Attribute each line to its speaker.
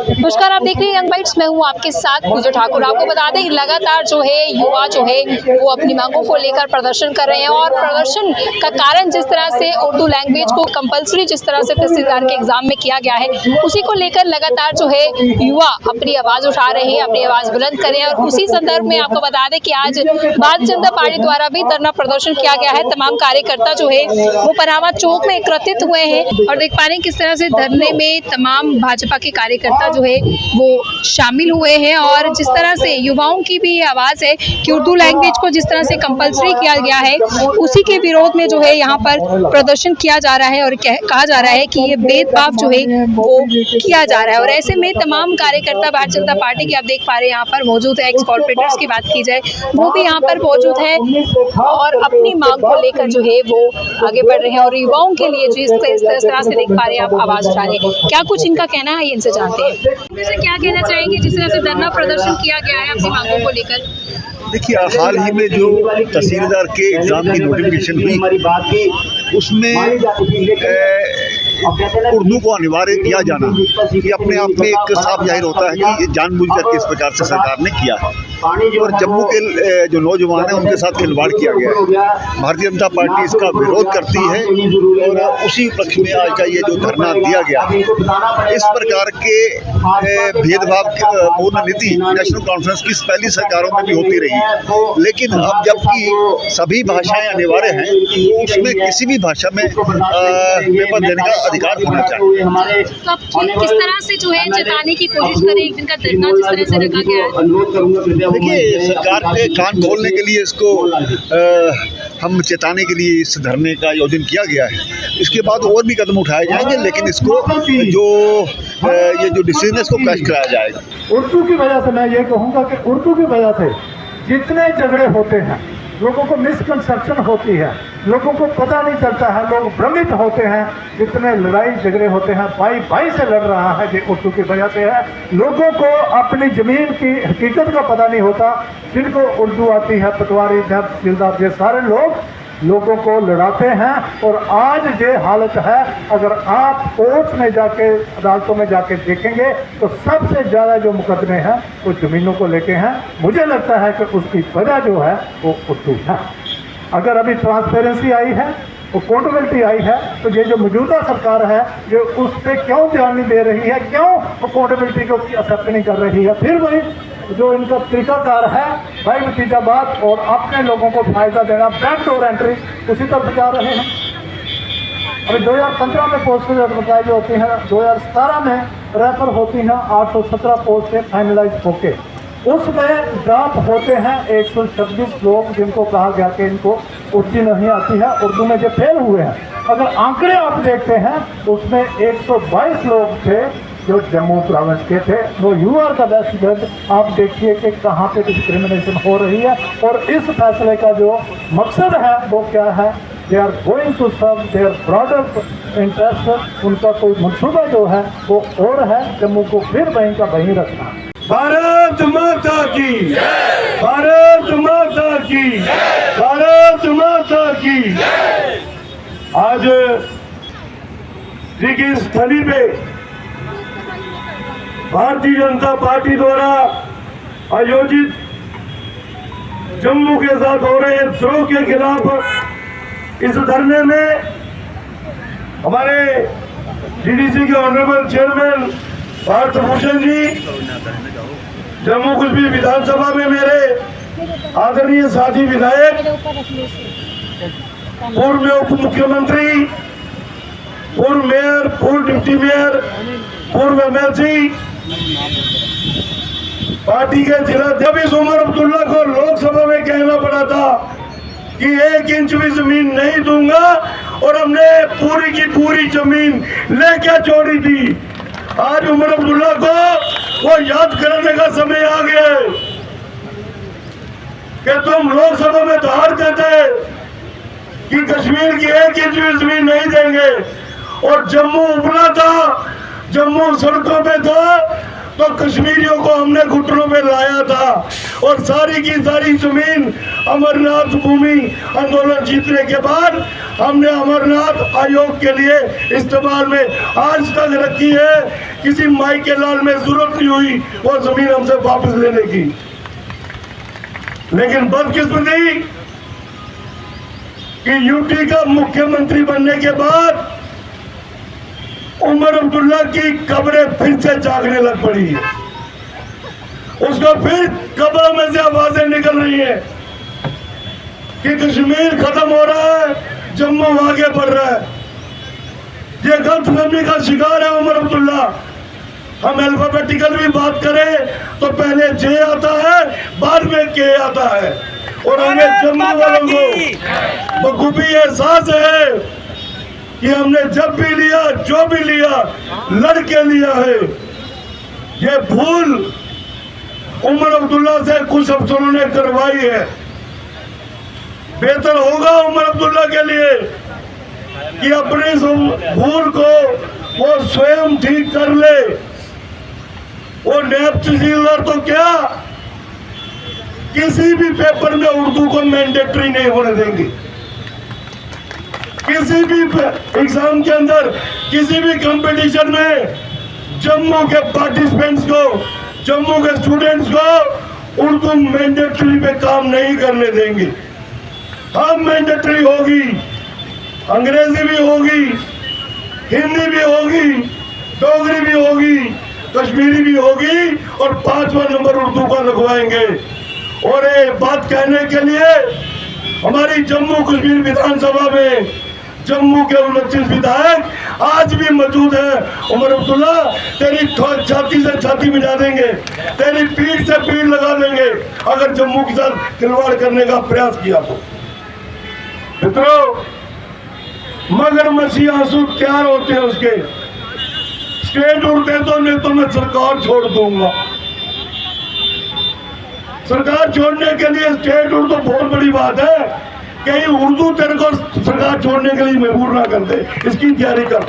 Speaker 1: नमस्कार, आप देख रहे हैं यंग बाइट्स। मैं हूं आपके साथ पूजा ठाकुर। आपको बता दें लगातार जो है युवा जो है वो अपनी मांगों को लेकर प्रदर्शन कर रहे हैं और प्रदर्शन का कारण जिस तरह से उर्दू लैंग्वेज को कंपलसरी जिस तरह से तहसीलदार के एग्जाम में किया गया है, उसी को लेकर लगातार जो है युवा अपनी आवाज उठा रहे हैं, अपनी आवाज बुलंद कर रहे हैं। और उसी संदर्भ में आपको बता दें कि आज भारतीय जनता पार्टी द्वारा भी धरना प्रदर्शन किया गया है। तमाम कार्यकर्ता जो है वो पनामा चौक में एकत्रित हुए हैं और देख पा रहे हैं किस तरह से धरने में तमाम भाजपा के कार्यकर्ता जो है वो शामिल हुए हैं। और जिस तरह से युवाओं की भी आवाज है कि उर्दू लैंग्वेज को जिस तरह से कंपलसरी किया गया है, उसी के विरोध में जो है यहाँ पर प्रदर्शन किया जा रहा है और कहा जा रहा है कि ये भेदभाव जो है वो किया जा रहा है। और ऐसे में तमाम कार्यकर्ता भारतीय जनता पार्टी के आप देख पा रहे हैं यहाँ पर मौजूद है। एक्स कॉर्पोरेटर्स की बात की जाए वो भी यहाँ पर मौजूद है और अपनी मांग को लेकर जो है वो आगे बढ़ रहे हैं। और युवाओं के लिए जिस तरह से देख पा रहे हैं आप आवाज उठा रहे हैं, क्या कुछ इनका कहना है इनसे जानते हैं। वैसे क्या कहना चाहेंगे जिस तरह से धरना प्रदर्शन किया गया है अपनी मांगों को लेकर?
Speaker 2: देखिए, हाल ही में जो तहसीलदार के एग्जाम की नोटिफिकेशन हुई उसमें उर्दू को अनिवार्य किया जाना ये अपने आप में एक साफ जाहिर होता है कि ये जानबूझकर किस प्रकार से सरकार ने किया है। और जम्मू के जो नौजवान हैं उनके साथ खिलवाड़ किया गया है। भारतीय जनता पार्टी इसका विरोध करती है और उसी पक्ष में आज का ये जो धरना दिया गया है, इस प्रकार के भेदभाव पूर्ण नीति नेशनल कॉन्फ्रेंस की पहली सरकारों में भी होती रही है। लेकिन अब जबकि सभी भाषाएं अनिवार्य हैं तो उसमें किसी भी भाषा में पेपर देने का अधिकार होना चाहिए।
Speaker 1: तो आप किस तरह से जो है जताने की कोशिश करें एक दिन का धरना जिस तरह से रखा गया है?
Speaker 2: देखिए, सरकार के कान खोलने के लिए इसको हम चेताने के लिए इस धरने का आयोजन किया गया है। इसके बाद और भी कदम उठाए जाएंगे, लेकिन इसको ये जो डिसीजन है इसको कैश कराया जाएगा।
Speaker 3: उर्दू की वजह से मैं ये कहूँगा कि उर्दू की वजह से जितने झगड़े होते हैं, लोगों को मिसकंसेप्शन होती है, लोगों को पता नहीं चलता है, लोग भ्रमित होते हैं, जितने लड़ाई झगड़े होते हैं, भाई भाई से लड़ रहा है, ये उर्दू की वजह से है। लोगों को अपनी जमीन की हकीकत का पता नहीं होता। जिनको उर्दू आती है, पटवारी, तहसीलदार, ये सारे लोगों को लड़ाते हैं। और आज ये हालत है, अगर आप कोर्ट में जाके अदालतों में जाके देखेंगे तो सबसे ज़्यादा जो मुकदमे हैं वो ज़मीनों को लेके हैं। मुझे लगता है कि उसकी वजह जो है वो उर्दू है। अगर अभी ट्रांसपेरेंसी आई है, अकाउंटेबिलिटी आई है, तो ये जो मौजूदा सरकार है जो उस पर क्यों ध्यान नहीं दे रही है, क्यों अकाउंटेबिलिटी को एक्सेप्ट नहीं कर रही है। फिर वही जो इनका तरीकाकार है, भाई नतीजाबाद और अपने लोगों को फायदा देना, बैकडोर एंट्री, उसी तरफ जा रहे हैं। अभी 2015 में पोस्ट बताई जो होती हैं, 2017 में रेफर होती हैं 817 पोस्ट से फाइनलाइज होके, उसमें ड्राफ्ट होते हैं 126 लोग जिनको कहा गया कि इनको उर्दू नहीं आती है, उर्दू में जो फेल हुए हैं। अगर आंकड़े आप देखते हैं उसमें 122 लोग थे जो जम्मू प्रोविंस के थे। तो यू आर द बेस्ट जज। आप देखिए कि कहाँ पे डिस्क्रिमिनेशन हो रही है। और इस फैसले का जो मकसद है वो क्या है, they are going to serve their broader interest. उनका कोई मनसूबा जो है वो और है, जम्मू को फिर वहीं का वहीं रखना।
Speaker 4: भारत माता की, भारत माता की, भारत माता की। आज जी की स्थली पे भारतीय जनता पार्टी द्वारा आयोजित जम्मू के साथ हो रहे द्रोह के खिलाफ इस धरने में हमारे डीडीसी के ऑनरेबल चेयरमैन भारत भूषण जी, जम्मू कश्मीर विधानसभा में मेरे आदरणीय साथी विधायक, पूर्व उप मुख्यमंत्री, पूर्व मेयर, पूर्व डिप्टी मेयर, पूर्व एमएलसी, पार्टी के जिला अध्यक्ष उमर अब्दुल्ला को लोकसभा में कहना पड़ा था कि 1 इंच भी जमीन नहीं दूंगा, और हमने पूरी की पूरी जमीन लेके छोड़ी थी। आज उमर अब्दुल्ला को वो याद करने का समय आ गया है कि तुम लोकसभा में तो हारते थे कि कश्मीर की 1 इंच भी जमीन नहीं देंगे, और जम्मू उबला था, जम्मू सड़कों पे था, तो कश्मीरियों को हमने घुटनों पे लाया था और सारी की सारी जमीन अमरनाथ भूमि आंदोलन जीतने के बाद हमने अमरनाथ आयोग के लिए इस्तेमाल में आज तक रखी है। किसी माई के लाल में जरूरत नहीं हुई वो जमीन हमसे वापस लेने की। लेकिन बदकिस्मती कि यूटी का मुख्यमंत्री बनने के बाद उमर अब्दुल्ला की कब्रें फिर से जागने लग पड़ी है। उसको फिर कब्रों में से आवाजें निकल रही है कि कश्मीर खत्म हो रहा है, जम्मू आगे बढ़ रहा है। ये गलतफहमी का शिकार है उमर अब्दुल्ला। हम अल्फाबेटिकल भी बात करें तो पहले जे आता है, बाद में के आता है। और हमें जम्मू वालों को बखूबी एहसास है कि हमने जब भी लिया, जो भी लिया, लड़के लिया है। ये भूल उमर अब्दुल्ला से कुछ अफसरों ने करवाई है। बेहतर होगा उमर अब्दुल्ला के लिए कि अपनी इस भूल को वो स्वयं ठीक कर ले। वो नैब तहसीलदार तो क्या, किसी भी पेपर में उर्दू को मैंडेटरी नहीं होने देंगे। किसी भी एग्जाम के अंदर, किसी भी कंपटीशन में जम्मू के पार्टिसिपेंट्स को, जम्मू के स्टूडेंट्स को उर्दू मैंडेटरी पे काम नहीं करने देंगे। हम मैंडेटरी होगी, अंग्रेजी भी होगी, हिंदी भी होगी, डोगरी भी होगी, कश्मीरी भी होगी और 5वां नंबर उर्दू का लगवाएंगे। और ये बात कहने के लिए हमारी जम्मू कश्मीर विधानसभा में जम्मू के 29 विधायक आज भी मौजूद है। उमर अब्दुल्ला, तेरी छाती से छाती मिला देंगे, तेरी पीठ से पीठ लगा देंगे अगर जम्मू के साथ खिलवाड़ करने का प्रयास किया तो। मित्रों, मगरमच्छी आंसू तैयार होते हैं उसके। स्टेट उड़ते तो नहीं तो मैं सरकार छोड़ दूंगा। सरकार छोड़ने के लिए स्टेट उड़ तो बहुत बड़ी बात है। कहीं उर्दू तेरे को सरकार छोड़ने के लिए मजबूर ना कर दे, इसकी तैयारी कर।